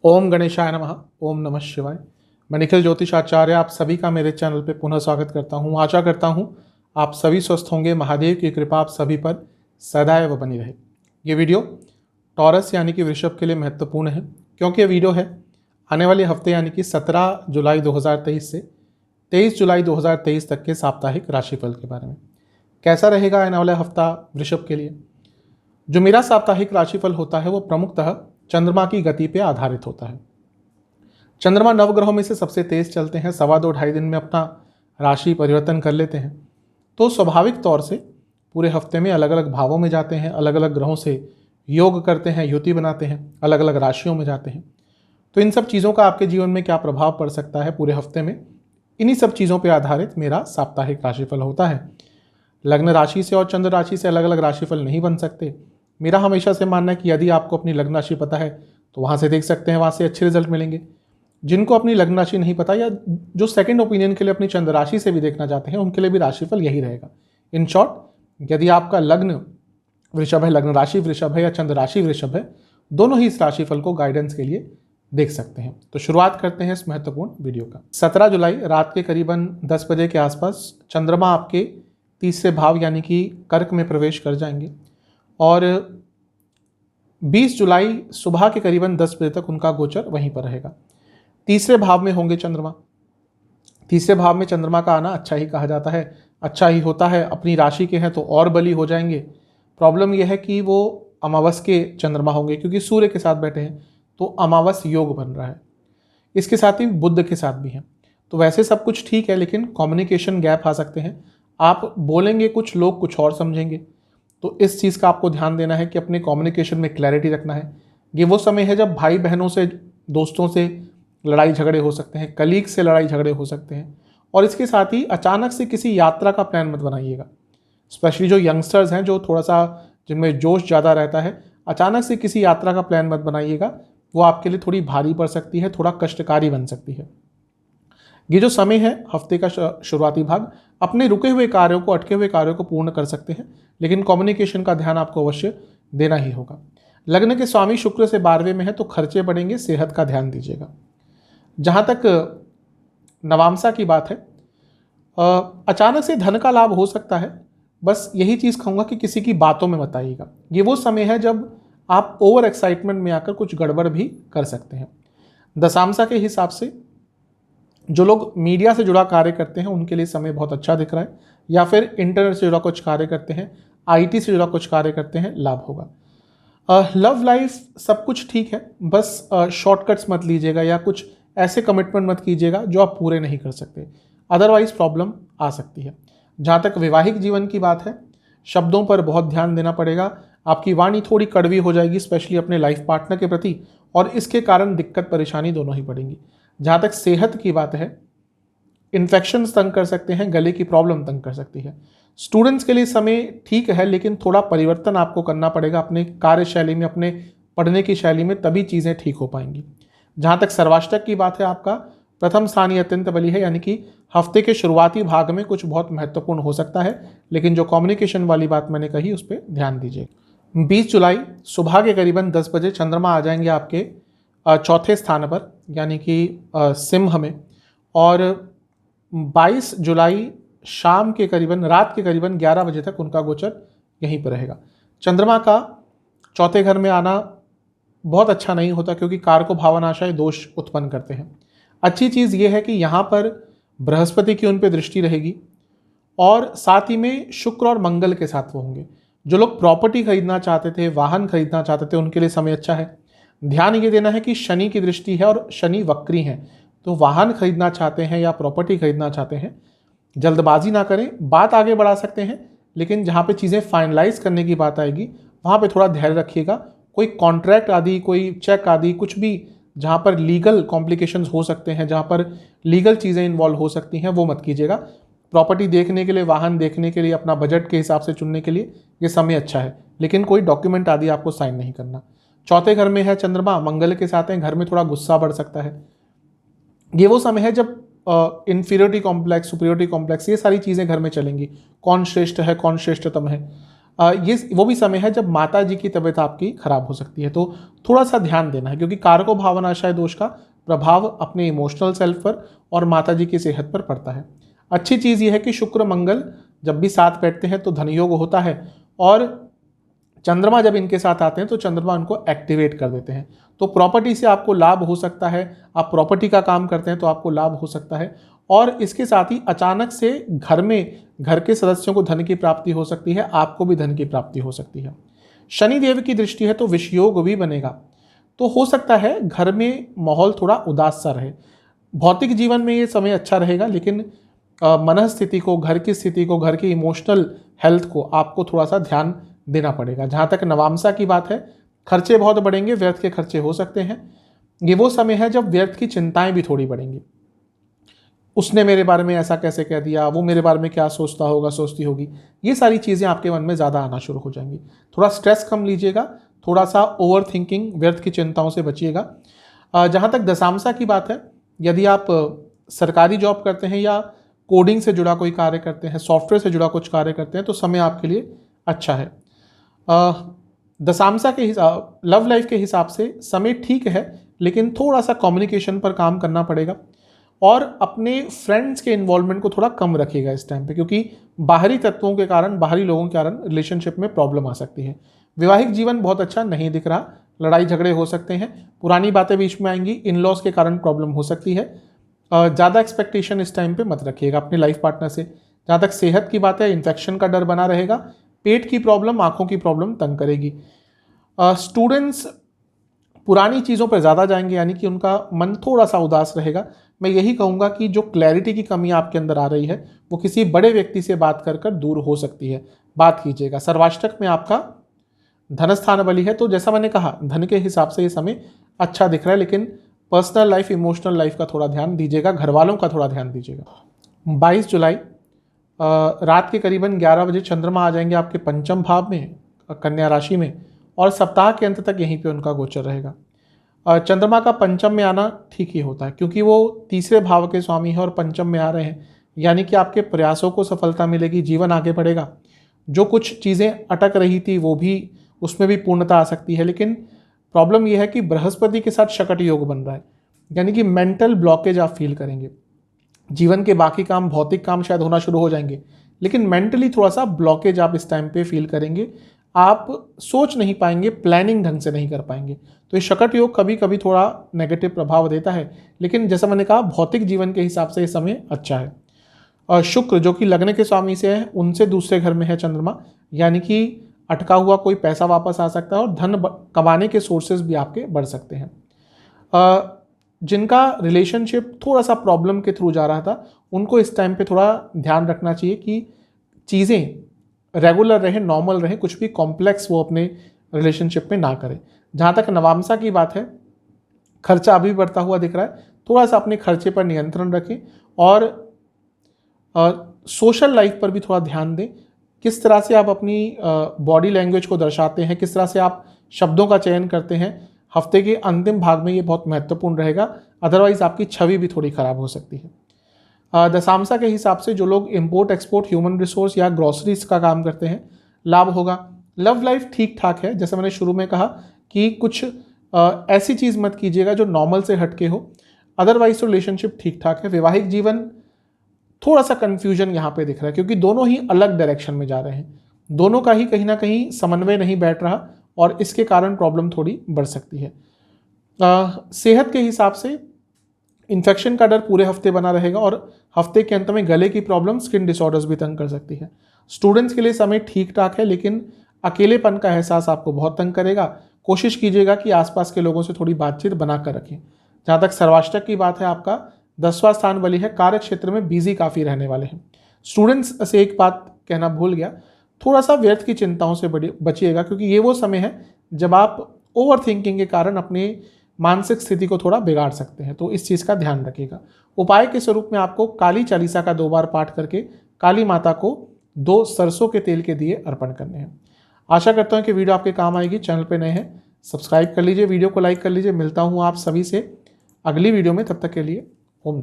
ओम गणेशाय नमः। ओम नमः शिवाय। मैं निखिल ज्योतिषाचार्य आप सभी का मेरे चैनल पे पुनः स्वागत करता हूँ। आशा करता हूँ आप सभी स्वस्थ होंगे। महादेव की कृपा आप सभी पर सदैव बनी रहे। ये वीडियो टॉरस यानी कि वृषभ के लिए महत्वपूर्ण है, क्योंकि ये वीडियो है आने वाले हफ्ते यानी कि 17 जुलाई 2023 से 23 जुलाई 2023 तक के साप्ताहिक राशिफल के बारे में। कैसा रहेगा आने वाला हफ्ता वृषभ के लिए। जो मेरा साप्ताहिक राशिफल होता है वो प्रमुखतः चंद्रमा की गति पे आधारित होता है। चंद्रमा नवग्रहों में से सबसे तेज चलते हैं, 2.25 दिन में अपना राशि परिवर्तन कर लेते हैं। तो स्वाभाविक तौर से पूरे हफ्ते में अलग अलग भावों में जाते हैं, अलग अलग ग्रहों से योग करते हैं, युति बनाते हैं, अलग अलग राशियों में जाते हैं। तो इन सब चीज़ों का आपके जीवन में क्या प्रभाव पड़ सकता है पूरे हफ्ते में, इन्हीं सब चीज़ों पर आधारित मेरा साप्ताहिक राशिफल होता है। लग्न राशि से और चंद्र राशि से अलग अलग राशिफल नहीं बन सकते। मेरा हमेशा से मानना है कि यदि आपको अपनी लग्न राशि पता है तो वहाँ से देख सकते हैं, वहाँ से अच्छे रिजल्ट मिलेंगे। जिनको अपनी लग्न राशि नहीं पता या जो सेकंड ओपिनियन के लिए अपनी चंद्र राशि से भी देखना चाहते हैं, उनके लिए भी राशिफल यही रहेगा। इन शॉर्ट, यदि आपका लग्न वृषभ है, लग्न राशि वृषभ है या चंद्र राशि वृषभ है, दोनों ही इस राशिफल को गाइडेंस के लिए देख सकते हैं। तो शुरुआत करते हैं इस महत्वपूर्ण वीडियो का। 17 जुलाई रात के करीबन 10 बजे के आसपास चंद्रमा आपके तीसरे भाव यानी कि कर्क में प्रवेश कर जाएंगे और 20 जुलाई सुबह के करीबन 10 बजे तक उनका गोचर वहीं पर रहेगा। तीसरे भाव में होंगे चंद्रमा। तीसरे भाव में चंद्रमा का आना अच्छा ही कहा जाता है, अच्छा ही होता है। अपनी राशि के हैं तो और बली हो जाएंगे। प्रॉब्लम यह है कि वो अमावस के चंद्रमा होंगे, क्योंकि सूर्य के साथ बैठे हैं तो अमावस योग बन रहा है। इसके साथ ही बुध के साथ भी हैं। तो वैसे सब कुछ ठीक है, लेकिन कम्युनिकेशन गैप आ सकते हैं। आप बोलेंगे कुछ, लोग कुछ और समझेंगे। तो इस चीज़ का आपको ध्यान देना है कि अपने कम्युनिकेशन में क्लैरिटी रखना है। ये वो समय है जब भाई बहनों से, दोस्तों से लड़ाई झगड़े हो सकते हैं, कलीग से लड़ाई झगड़े हो सकते हैं। और इसके साथ ही अचानक से किसी यात्रा का प्लान मत बनाइएगा। स्पेशली जो यंगस्टर्स हैं, जो थोड़ा सा जिनमें जोश ज़्यादा रहता है, अचानक से किसी यात्रा का प्लान मत बनाइएगा। वो आपके लिए थोड़ी भारी पड़ सकती है, थोड़ा कष्टकारी बन सकती है। ये जो समय है हफ्ते का शुरुआती भाग, अपने रुके हुए कार्यों को, अटके हुए कार्यों को पूर्ण कर सकते हैं, लेकिन कम्युनिकेशन का ध्यान आपको अवश्य देना ही होगा। लग्न के स्वामी शुक्र से 12वें में है तो खर्चे बढ़ेंगे, सेहत का ध्यान दीजिएगा। जहाँ तक नवामसा की बात है, अचानक से धन का लाभ हो सकता है। बस यही चीज़ कहूँगा कि किसी की बातों में मत आइएगा। ये वो समय है जब आप ओवर एक्साइटमेंट में आकर कुछ गड़बड़ भी कर सकते हैं। दशामसा के हिसाब से जो लोग मीडिया से जुड़ा कार्य करते हैं उनके लिए समय बहुत अच्छा दिख रहा है, या फिर इंटरनेट से जुड़ा कुछ कार्य करते हैं, आईटी से जुड़ा कुछ कार्य करते हैं, लाभ होगा। लव लाइफ सब कुछ ठीक है, बस शॉर्टकट्स मत लीजिएगा या कुछ ऐसे कमिटमेंट मत कीजिएगा जो आप पूरे नहीं कर सकते, अदरवाइज प्रॉब्लम आ सकती है। जहाँ तक वैवाहिक जीवन की बात है, शब्दों पर बहुत ध्यान देना पड़ेगा। आपकी वाणी थोड़ी कड़वी हो जाएगी, स्पेशली अपने लाइफ पार्टनर के प्रति, और इसके कारण दिक्कत परेशानी दोनों ही पड़ेंगी। जहाँ तक सेहत की बात है, इन्फेक्शन तंग कर सकते हैं, गले की प्रॉब्लम तंग कर सकती है। स्टूडेंट्स के लिए समय ठीक है, लेकिन थोड़ा परिवर्तन आपको करना पड़ेगा अपने कार्यशैली में, अपने पढ़ने की शैली में, तभी चीज़ें ठीक हो पाएंगी। जहाँ तक सर्वाष्टक की बात है, आपका प्रथम स्थान ही अत्यंत बली है, यानी कि हफ्ते के शुरुआती भाग में कुछ बहुत महत्वपूर्ण हो सकता है, लेकिन जो कम्युनिकेशन वाली बात मैंने कही उस पर ध्यान दीजिए। 20 जुलाई सुबह के करीबन 10 बजे चंद्रमा आ जाएंगे आपके चौथे स्थान पर, यानी कि सिंह में, और 22 जुलाई शाम के करीबन, रात के करीबन 11 बजे तक उनका गोचर यहीं पर रहेगा। चंद्रमा का चौथे घर में आना बहुत अच्छा नहीं होता, क्योंकि कारको भावनाशय दोष उत्पन्न करते हैं। अच्छी चीज़ ये है कि यहाँ पर बृहस्पति की उन पर दृष्टि रहेगी, और साथ ही में शुक्र और मंगल के साथ वो होंगे। जो लोग प्रॉपर्टी खरीदना चाहते थे, वाहन खरीदना चाहते थे, उनके लिए समय अच्छा है। ध्यान ये देना है कि शनि की दृष्टि है और शनि वक्री हैं, तो वाहन खरीदना चाहते हैं या प्रॉपर्टी खरीदना चाहते हैं, जल्दबाजी ना करें। बात आगे बढ़ा सकते हैं, लेकिन जहाँ पे चीज़ें फाइनलाइज करने की बात आएगी वहाँ पे थोड़ा धैर्य रखिएगा। कोई कॉन्ट्रैक्ट आदि, कोई चेक आदि, कुछ भी जहाँ पर लीगल कॉम्प्लिकेशंस हो सकते हैं, जहाँ पर लीगल चीज़ें इन्वॉल्व हो सकती हैं, वो मत कीजिएगा। प्रॉपर्टी देखने के लिए, वाहन देखने के लिए, अपना बजट के हिसाब से चुनने के लिए ये समय अच्छा है, लेकिन कोई डॉक्यूमेंट आदि आपको साइन नहीं करना। चौथे घर में है चंद्रमा, मंगल के साथ हैं, घर में थोड़ा गुस्सा बढ़ सकता है। ये वो समय है जब इन्फीरियोरिटी कॉम्प्लेक्स, सुपीरियोरिटी कॉम्प्लेक्स, ये सारी चीज़ें घर में चलेंगी। कौन श्रेष्ठ है, कौन श्रेष्ठतम है, ये वो भी समय है जब माता जी की तबीयत आपकी खराब हो सकती है, तो थोड़ा सा ध्यान देना है, क्योंकि कारको भावनाशय दोष का प्रभाव अपने इमोशनल सेल्फ पर और माता जी की सेहत पर पड़ता है। अच्छी चीज़ यह है कि शुक्र मंगल जब भी साथ बैठते हैं तो धन योग होता है, और चंद्रमा जब इनके साथ आते हैं तो चंद्रमा उनको एक्टिवेट कर देते हैं, तो प्रॉपर्टी से आपको लाभ हो सकता है। आप प्रॉपर्टी का काम करते हैं तो आपको लाभ हो सकता है, और इसके साथ ही अचानक से घर के सदस्यों को धन की प्राप्ति हो सकती है, आपको भी धन की प्राप्ति हो सकती है। शनि देव की दृष्टि है तो विष योग भी बनेगा, तो हो सकता है घर में माहौल थोड़ा उदास सा रहे। भौतिक जीवन में ये समय अच्छा रहेगा, लेकिन मन स्थिति को, घर की स्थिति को, घर की इमोशनल हेल्थ को आपको थोड़ा सा ध्यान देना पड़ेगा। जहाँ तक नवामसा की बात है, खर्चे बहुत बढ़ेंगे, व्यर्थ के खर्चे हो सकते हैं। ये वो समय है जब व्यर्थ की चिंताएं भी थोड़ी बढ़ेंगी। उसने मेरे बारे में ऐसा कैसे कह दिया, वो मेरे बारे में क्या सोचता होगा, सोचती होगी, ये सारी चीज़ें आपके मन में ज़्यादा आना शुरू हो जाएंगी। थोड़ा स्ट्रेस कम लीजिएगा, थोड़ा सा ओवर थिंकिंग, व्यर्थ की चिंताओं से बचिएगा। जहाँ तक दशांशा की बात है, यदि आप सरकारी जॉब करते हैं या कोडिंग से जुड़ा कोई कार्य करते हैं, सॉफ्टवेयर से जुड़ा कुछ कार्य करते हैं, तो समय आपके लिए अच्छा है। दशांशा के हिसाब, लव लाइफ के हिसाब से समय ठीक है, लेकिन थोड़ा सा कम्युनिकेशन पर काम करना पड़ेगा, और अपने फ्रेंड्स के इन्वॉल्वमेंट को थोड़ा कम रखिएगा इस टाइम पे, क्योंकि बाहरी तत्वों के कारण, बाहरी लोगों के कारण रिलेशनशिप में प्रॉब्लम आ सकती है। वैवाहिक जीवन बहुत अच्छा नहीं दिख रहा, लड़ाई झगड़े हो सकते हैं, पुरानी बातें बीच में आएंगी, इन लॉज के कारण प्रॉब्लम हो सकती है। ज़्यादा एक्सपेक्टेशन इस टाइम पे मत रखिएगा अपने लाइफ पार्टनर से। जहाँ तक सेहत की बात है, इन्फेक्शन का डर बना रहेगा, पेट की प्रॉब्लम, आंखों की प्रॉब्लम तंग करेगी। स्टूडेंट्स पुरानी चीज़ों पर ज़्यादा जाएंगे, यानी कि उनका मन थोड़ा सा उदास रहेगा। मैं यही कहूँगा कि जो क्लैरिटी की कमी आपके अंदर आ रही है, वो किसी बड़े व्यक्ति से बात कर दूर हो सकती है, बात कीजिएगा। सर्वाष्टक में आपका धनस्थान बली है, तो जैसा मैंने कहा, धन के हिसाब से ये समय अच्छा दिख रहा है, लेकिन पर्सनल लाइफ, इमोशनल लाइफ का थोड़ा ध्यान दीजिएगा, घर वालों का थोड़ा ध्यान दीजिएगा। 22 जुलाई रात के करीबन 11 बजे चंद्रमा आ जाएंगे आपके पंचम भाव में, कन्या राशि में, और सप्ताह के अंत तक यहीं पे उनका गोचर रहेगा। चंद्रमा का पंचम में आना ठीक ही होता है, क्योंकि वो तीसरे भाव के स्वामी है और पंचम में आ रहे हैं, यानी कि आपके प्रयासों को सफलता मिलेगी, जीवन आगे बढ़ेगा। जो कुछ चीज़ें अटक रही थी वो भी, उसमें भी पूर्णता आ सकती है, लेकिन प्रॉब्लम यह है कि बृहस्पति के साथ शकट योग बन रहा है, यानी कि मेंटल ब्लॉकेज आप फील करेंगे। जीवन के बाकी काम, भौतिक काम शायद होना शुरू हो जाएंगे, लेकिन मेंटली थोड़ा सा ब्लॉकेज आप इस टाइम पे फील करेंगे। आप सोच नहीं पाएंगे, प्लानिंग ढंग से नहीं कर पाएंगे। तो ये शकट योग कभी कभी थोड़ा नेगेटिव प्रभाव देता है, लेकिन जैसा मैंने कहा, भौतिक जीवन के हिसाब से ये समय अच्छा है। और शुक्र जो कि लग्न के स्वामी से है, उनसे दूसरे घर में है चंद्रमा, यानी कि अटका हुआ कोई पैसा वापस आ सकता है, और धन कमाने के सोर्सेज भी आपके बढ़ सकते हैं। जिनका रिलेशनशिप थोड़ा सा प्रॉब्लम के थ्रू जा रहा था, उनको इस टाइम पे थोड़ा ध्यान रखना चाहिए कि चीज़ें रेगुलर रहें, नॉर्मल रहें, कुछ भी कॉम्प्लेक्स वो अपने रिलेशनशिप में ना करें। जहाँ तक नवामसा की बात है, खर्चा अभी बढ़ता हुआ दिख रहा है, थोड़ा सा अपने खर्चे पर नियंत्रण रखें, और सोशल लाइफ पर भी थोड़ा ध्यान दें। किस तरह से आप अपनी बॉडी लैंग्वेज को दर्शाते हैं, किस तरह से आप शब्दों का चयन करते हैं, हफ्ते के अंतिम भाग में ये बहुत महत्वपूर्ण रहेगा, अदरवाइज आपकी छवि भी थोड़ी खराब हो सकती है। दशांशा के हिसाब से जो लोग इंपोर्ट एक्सपोर्ट, ह्यूमन रिसोर्स या ग्रॉसरीज का काम करते हैं, लाभ होगा। लव लाइफ ठीक ठाक है, जैसे मैंने शुरू में कहा कि कुछ ऐसी चीज़ मत कीजिएगा जो नॉर्मल से हटके हो, अदरवाइज तो रिलेशनशिप ठीक ठाक है। वैवाहिक जीवन थोड़ा सा कन्फ्यूजन यहाँ पे दिख रहा है, क्योंकि दोनों ही अलग डायरेक्शन में जा रहे हैं, दोनों का ही कहीं ना कहीं समन्वय नहीं बैठ रहा, और इसके कारण प्रॉब्लम थोड़ी बढ़ सकती है। सेहत के हिसाब से इन्फेक्शन का डर पूरे हफ्ते बना रहेगा, और हफ्ते के अंत में गले की प्रॉब्लम, स्किन डिसऑर्डर्स भी तंग कर सकती है। स्टूडेंट्स के लिए समय ठीक ठाक है, लेकिन अकेलेपन का एहसास आपको बहुत तंग करेगा। कोशिश कीजिएगा कि आसपास के लोगों से थोड़ी बातचीत बना कर रखें। जहाँ तक सर्वाष्टक की बात है, आपका 10वां स्थान बली है, कार्य क्षेत्र में बिजी काफ़ी रहने वाले हैं। स्टूडेंट्स से एक बात कहना भूल गया, थोड़ा सा व्यर्थ की चिंताओं से बचिएगा, क्योंकि ये वो समय है जब आप ओवर थिंकिंग के कारण अपने मानसिक स्थिति को थोड़ा बिगाड़ सकते हैं, तो इस चीज़ का ध्यान रखिएगा। उपाय के स्वरूप में आपको काली चालीसा का 2 बार पाठ करके काली माता को 2 सरसों के तेल के दिए अर्पण करने हैं। आशा करता हूँ कि वीडियो आपके काम आएगी। चैनल पे नए हैं, सब्सक्राइब कर लीजिए, वीडियो को लाइक कर लीजिए। मिलता हूँ आप सभी से अगली वीडियो में, तब तक के लिए ओम।